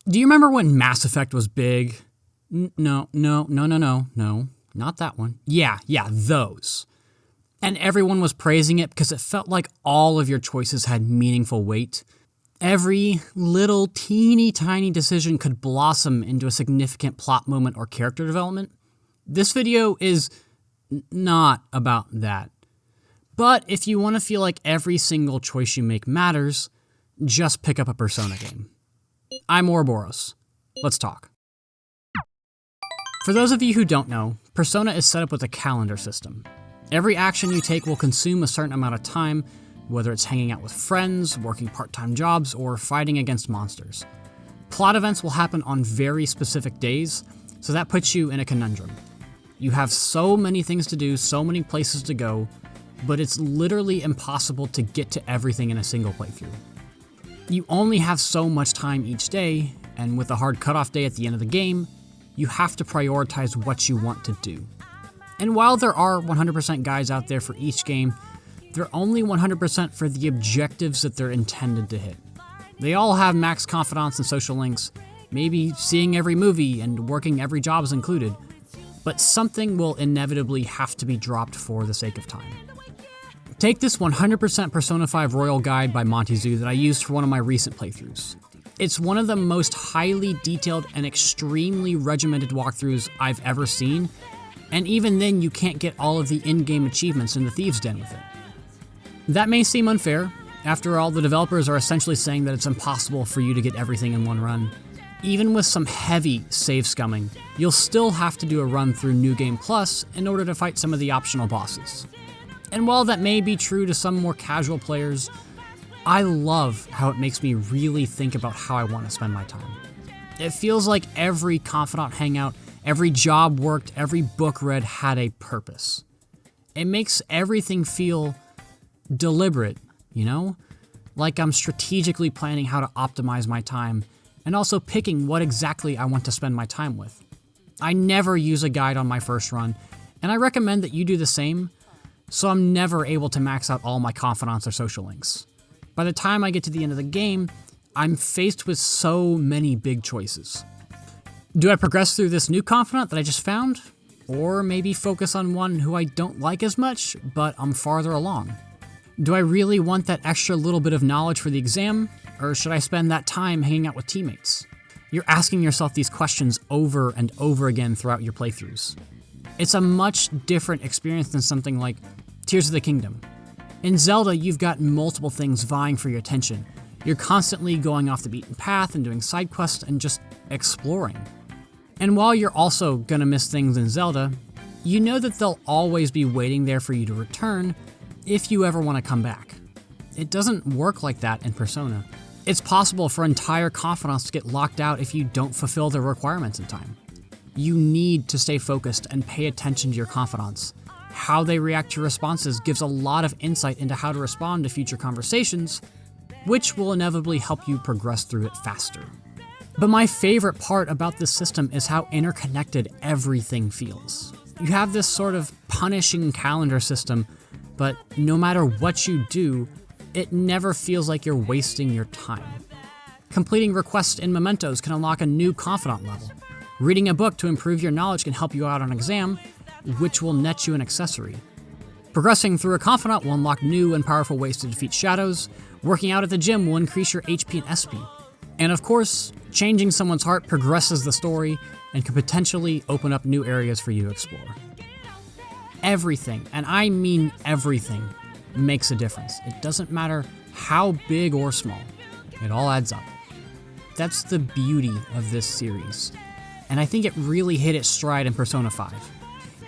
Do you remember when Mass Effect was big? No, not that one. Yeah, those. And everyone was praising it because it felt like all of your choices had meaningful weight. Every little teeny tiny decision could blossom into a significant plot moment or character development. This video is not about that. But if you want to feel like every single choice you make matters, just pick up a Persona game. I'm Ouroboros. Let's talk. For those of you who don't know, Persona is set up with a calendar system. Every action you take will consume a certain amount of time, whether it's hanging out with friends, working part-time jobs, or fighting against monsters. Plot events will happen on very specific days, so that puts you in a conundrum. You have so many things to do, so many places to go, but it's literally impossible to get to everything in a single playthrough. You only have so much time each day, and with a hard cutoff day at the end of the game, you have to prioritize what you want to do. And while there are 100% guides out there for each game, they're only 100% for the objectives that they're intended to hit. They all have max confidants and social links, maybe seeing every movie and working every job is included, but something will inevitably have to be dropped for the sake of time. Take this 100% Persona 5 Royal Guide by Montezoo that I used for one of my recent playthroughs. It's one of the most highly detailed and extremely regimented walkthroughs I've ever seen, and even then you can't get all of the in-game achievements in the Thieves' Den with it. That may seem unfair. After all, the developers are essentially saying that it's impossible for you to get everything in one run. Even with some heavy save scumming, you'll still have to do a run through New Game Plus in order to fight some of the optional bosses. And while that may be true to some more casual players, I love how it makes me really think about how I want to spend my time. It feels like every confidant hangout, every job worked, every book read had a purpose. It makes everything feel deliberate, you know? Like I'm strategically planning how to optimize my time and also picking what exactly I want to spend my time with. I never use a guide on my first run, and I recommend that you do the same, so I'm never able to max out all my confidants or social links. By the time I get to the end of the game, I'm faced with so many big choices. Do I progress through this new confidant that I just found? Or maybe focus on one who I don't like as much, but I'm farther along? Do I really want that extra little bit of knowledge for the exam, or should I spend that time hanging out with teammates? You're asking yourself these questions over and over again throughout your playthroughs. It's a much different experience than something like Tears of the Kingdom. In Zelda, you've got multiple things vying for your attention. You're constantly going off the beaten path and doing side quests and just exploring. And while you're also gonna miss things in Zelda, you know that they'll always be waiting there for you to return if you ever want to come back. It doesn't work like that in Persona. It's possible for entire confidants to get locked out if you don't fulfill their requirements in time. You need to stay focused and pay attention to your confidants. How they react to your responses gives a lot of insight into how to respond to future conversations, which will inevitably help you progress through it faster. But my favorite part about this system is how interconnected everything feels. You have this sort of punishing calendar system, but no matter what you do, it never feels like you're wasting your time. Completing requests in mementos can unlock a new confidant level. Reading a book to improve your knowledge can help you out on an exam, which will net you an accessory. Progressing through a confidant will unlock new and powerful ways to defeat shadows. Working out at the gym will increase your HP and SP. And of course, changing someone's heart progresses the story and can potentially open up new areas for you to explore. Everything, and I mean everything, makes a difference. It doesn't matter how big or small. It all adds up. That's the beauty of this series. And I think it really hit its stride in Persona 5.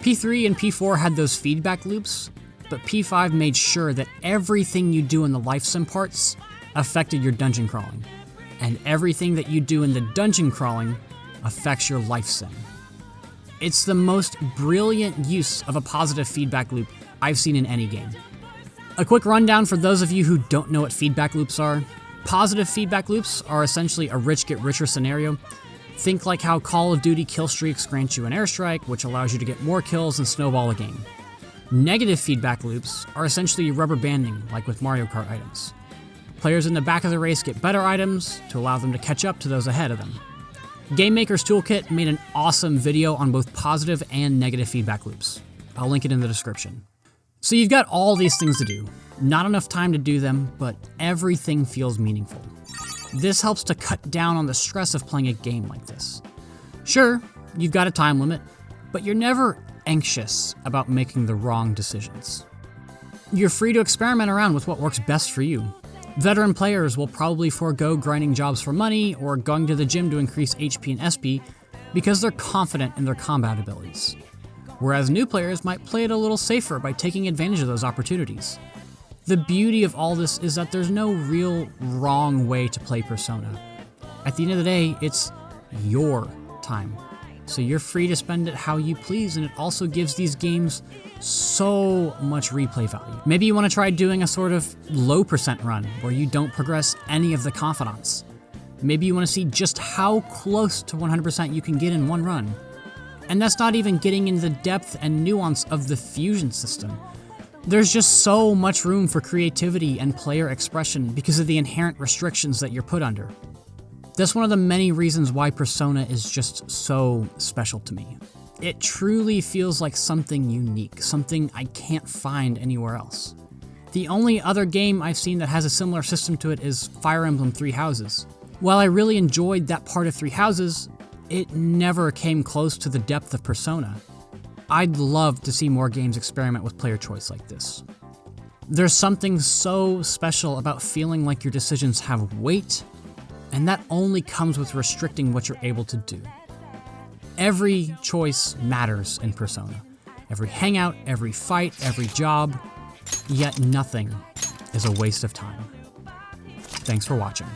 P3 and P4 had those feedback loops, but P5 made sure that everything you do in the life sim parts affected your dungeon crawling. And everything that you do in the dungeon crawling affects your life sim. It's the most brilliant use of a positive feedback loop I've seen in any game. A quick rundown for those of you who don't know what feedback loops are. Positive feedback loops are essentially a rich get richer scenario. Think like how Call of Duty kill streaks grant you an airstrike, which allows you to get more kills and snowball a game. Negative feedback loops are essentially rubber banding, like with Mario Kart items. Players in the back of the race get better items to allow them to catch up to those ahead of them. Game Maker's Toolkit made an awesome video on both positive and negative feedback loops. I'll link it in the description. So you've got all these things to do. Not enough time to do them, but everything feels meaningful. This helps to cut down on the stress of playing a game like this. Sure, you've got a time limit, but you're never anxious about making the wrong decisions. You're free to experiment around with what works best for you. Veteran players will probably forego grinding jobs for money or going to the gym to increase HP and SP because they're confident in their combat abilities. Whereas new players might play it a little safer by taking advantage of those opportunities. The beauty of all this is that there's no real wrong way to play Persona. At the end of the day, it's your time. So you're free to spend it how you please, and it also gives these games so much replay value. Maybe you want to try doing a sort of low percent run where you don't progress any of the confidants. Maybe you want to see just how close to 100% you can get in one run. And that's not even getting into the depth and nuance of the fusion system. There's just so much room for creativity and player expression because of the inherent restrictions that you're put under. That's one of the many reasons why Persona is just so special to me. It truly feels like something unique, something I can't find anywhere else. The only other game I've seen that has a similar system to it is Fire Emblem Three Houses. While I really enjoyed that part of Three Houses, it never came close to the depth of Persona. I'd love to see more games experiment with player choice like this. There's something so special about feeling like your decisions have weight, and that only comes with restricting what you're able to do. Every choice matters in Persona. Every hangout, every fight, every job, yet nothing is a waste of time. Thanks for watching.